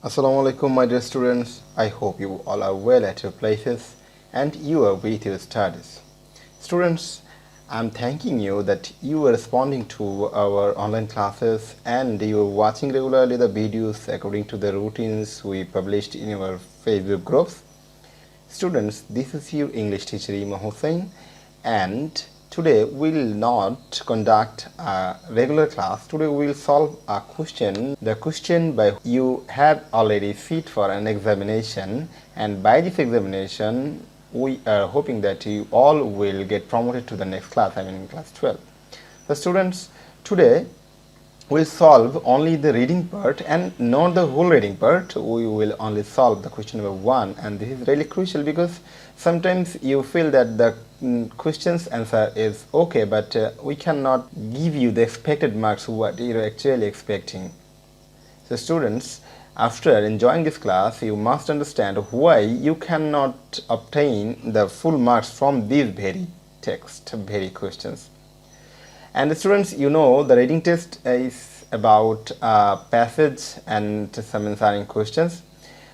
Assalamu alaikum, my dear students. I hope you all are well at your places and you are with your studies. Students, I'm thanking you that you are responding to our online classes and you are watching regularly the videos according to the routines we published in our Facebook groups. Students, this is your English teacher Imo Hossain, and today we will not conduct a regular class. Today we will solve a question. The question by you have already sit for an examination, and by this examination we are hoping that you all will get promoted to the next class, I mean in class 12. So students, today we'll solve only the reading part and not the whole reading part. We will only solve the question number 1, and this is really crucial because sometimes you feel that the question's answer is okay, but we cannot give you the expected marks what you're actually expecting. So students, after enjoying this class, you must understand why you cannot obtain the full marks from these very text, very questions. And students, you know the reading test is about a passage and some answering questions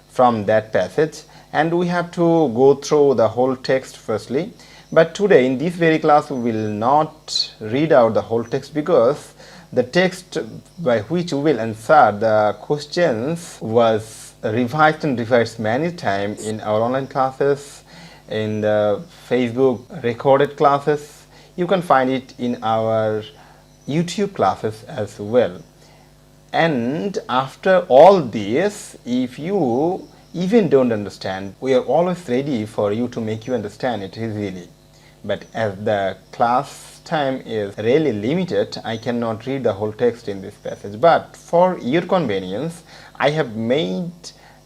from that passage, and we have to go through the whole text firstly. But today in this very class we will not read out the whole text because the text by which we will answer the questions was revised and revised many times in our online classes, in the Facebook recorded classes. You can find it in our YouTube classes as well. And after all this, if you even don't understand, we are always ready for you to make you understand it easily. But as the class time is really limited, I cannot read the whole text in this passage. But for your convenience, I have made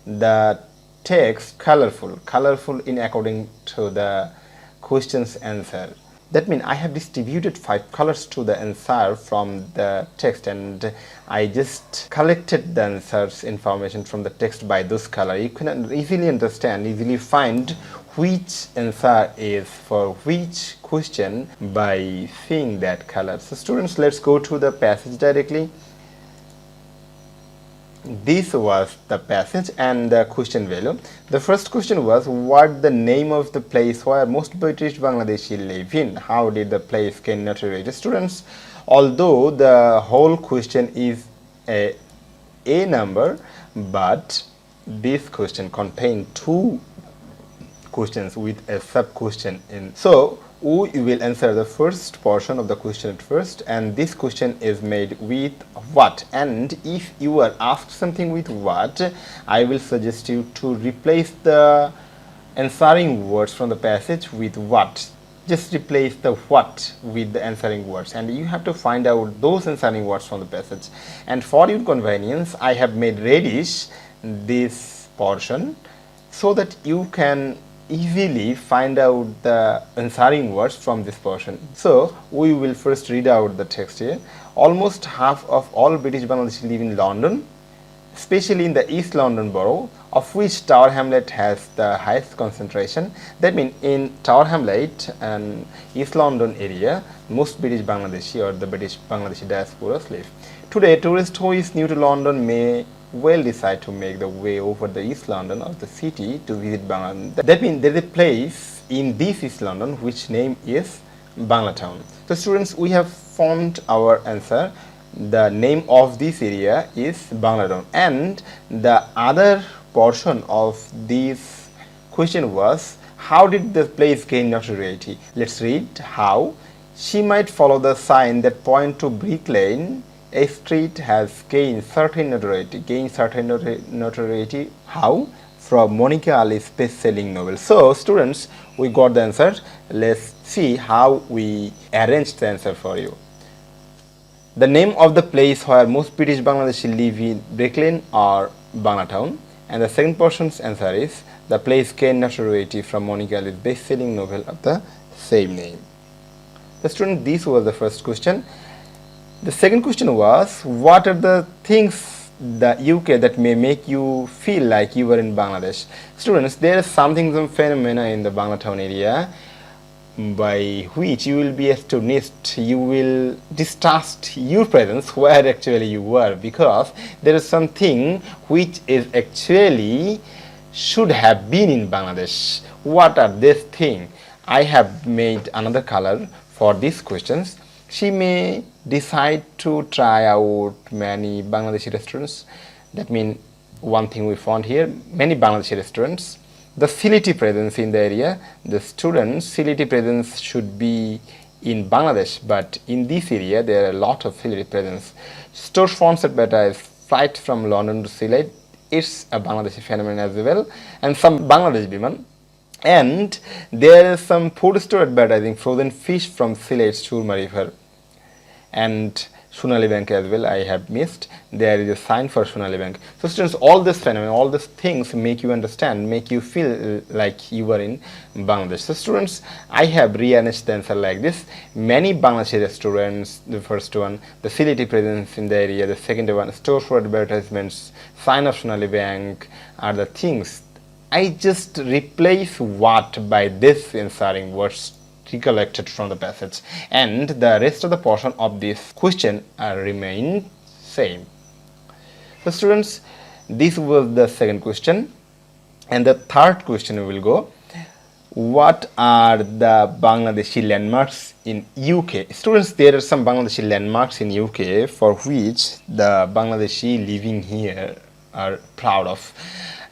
the text colorful in according to the question's answer. That means I have distributed 5 colors to the answer from the text, and I just collected the answers information from the text by those colors. You can easily understand, easily find which answer is for which question by seeing that color. So students, let's go to the passage directly. This was the passage and the question value. The first question was, what the name of the place where most British Bangladeshi live in? How did the place gain notoriety? Students, although the whole question is a number, but this question contains 2 questions with a sub question in. So we will answer the first portion of the question at first, and this question is made with what, and if you are asked something with what, I will suggest you to replace the answering words from the passage with what. Just replace the what with the answering words, and you have to find out those answering words from the passage. And for your convenience, I have made reddish this portion so that you can easily find out the answering words from this portion. So we will first read out the text here. Almost half of all British Bangladeshi live in London, especially in the East London borough, of which Tower Hamlet has the highest concentration. That means in Tower Hamlet and East London area, most British Bangladeshi or the British Bangladeshi diaspora live. Today, a tourist who is new to London may well decide to make the way over the East London of the city to visit Bangla. That means there is a place in this East London which name is Bangla Town. So students, we have found our answer. The name of this area is Bangla Town, and the other portion of this question was, how did the place gain notoriety? Let's read how. She might follow the sign that point to Brick Lane. A street has gained certain notoriety. How? From Monica Ali's best-selling novel. So students, we got the answer. Let's see how we arranged the answer for you. The name of the place where most British Bangladeshi live in Brick Lane or Bangla Town, and the second person's answer is, the place gained notoriety from Monica Ali's best-selling novel of the same name. The student, this was the first question. The second question was, what are the things the UK that may make you feel like you were in Bangladesh? Students, there is some phenomena in the Bangla Town area. by which you will be astonished, you will distrust your presence where actually you were, because there is something which is actually should have been in Bangladesh. What are these things? I have made another color for these questions. She may decide to try out many Bangladeshi restaurants. That means one thing we found here, many Bangladeshi restaurants. The Sylheti presence in the area, the students' Sylheti presence should be in Bangladesh, but in this area there are a lot of Sylheti presence. Store fronts advertise flight from London to Sylhet. It's a Bangladeshi phenomenon as well, and some Bangladeshi women. And there is some food store advertising frozen fish from Sylhet Surma River. And Sonali Bank as well, I have missed. There is a sign for Sonali Bank. So students, all this phenomenon, all these things make you understand, make you feel like you are in Bangladesh. So students, I have rearranged the answer like this. Many Bangladeshi restaurants, the first one, the Sylheti presence in the area, the second one, store for advertisements, sign of Sonali Bank are the things. I just replace what by this answering words recollected from the passage, and the rest of the portion of this question remain same. So students, this was the second question, and the third question we will go. What are the Bangladeshi landmarks in UK? Students, there are some Bangladeshi landmarks in UK for which the Bangladeshi living here are proud of,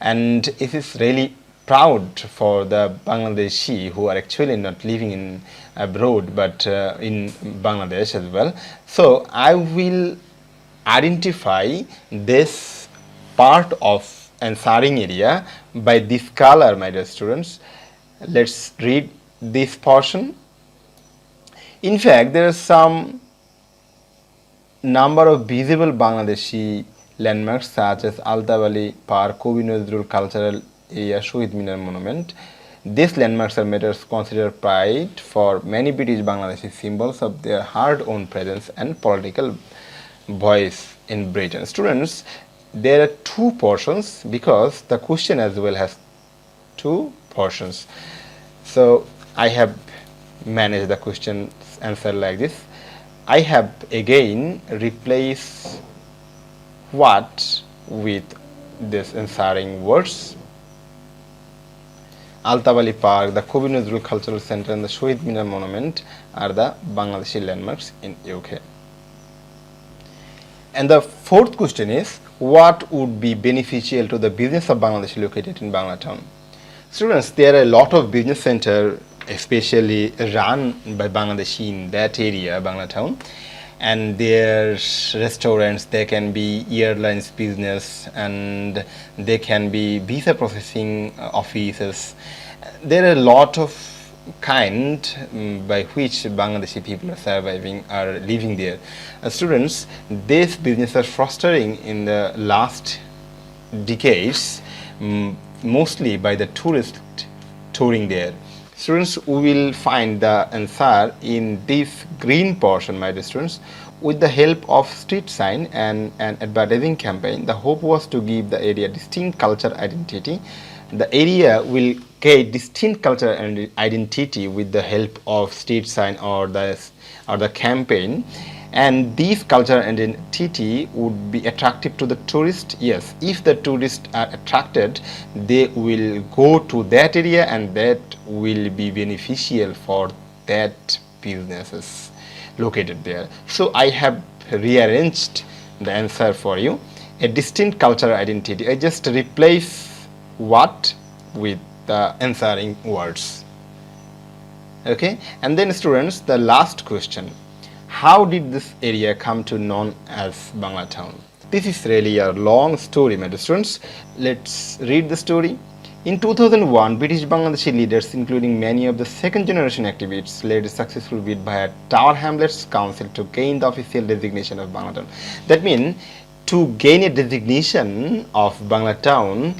and it is really proud for the Bangladeshi who are actually not living in abroad but in Bangladesh as well. So I will identify this part of answering area by this color, my dear students. Let's read this portion. In fact, there are some number of visible Bangladeshi landmarks such as Altavali Park, Kobi Nazrul Cultural Area, Shohid Minar Monument. These landmarks are matters considered pride for many British Bangladeshi, symbols of their hard-earned presence and political voice in Britain. Students, there are two portions because the question as well has two portions. So I have managed the question answer like this. I have again replaced what with this answering words. Altavali Park, the Kobi Nazrul Cultural Center and the Shohid Minar Monument are the Bangladeshi landmarks in UK. And the fourth question is, what would be beneficial to the business of Bangladesh located in Banglatown? Students, there are a lot of business centers especially run by Bangladeshi in that area, Banglatown. And there's restaurants, there can be airlines business, and there can be visa processing offices. There are a lot of kind by which Bangladeshi people are surviving, are living there. Students, this business are fostering in the last decades, mostly by the tourists touring there. Students, we will find the answer in this green portion, my dear students. With the help of street sign and an advertising campaign, the hope was to give the area distinct cultural identity. The area will get distinct cultural identity with the help of street sign or the campaign. And this cultural identity would be attractive to the tourist. Yes, if the tourists are attracted, they will go to that area, and that will be beneficial for that businesses located there. So I have rearranged the answer for you. A distinct cultural identity. I just replace what with the answering words. Okay, and then students, the last question. How did this area come to known as Banglatown? This is really a long story, my dear students. Let's read the story. In 2001, British Bangladeshi leaders, including many of the second generation activists, led a successful bid via Tower Hamlets Council to gain the official designation of Banglatown. That means to gain a designation of Banglatown,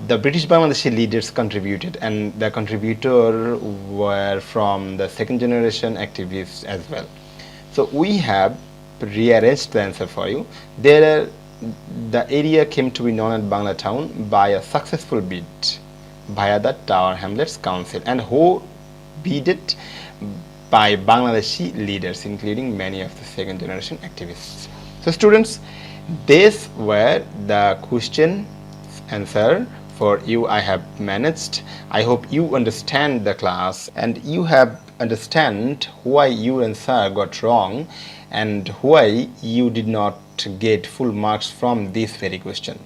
the British Bangladeshi leaders contributed, and the contributor were from the second generation activists as well. So we have rearranged the answer for you. The area came to be known as Banglatown by a successful bid via the Tower Hamlets Council. And who beaded by Bangladeshi leaders, including many of the second generation activists. So students, these were the question answer for you I have managed. I hope you understand the class and you have understand why you and sir got wrong and why you did not get full marks from this very question.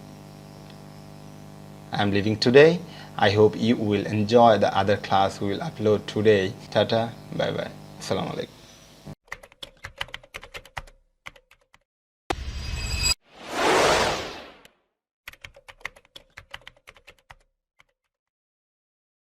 I am leaving today. I hope you will enjoy the other class we will upload today. Tata, bye bye. Assalamu alaikum.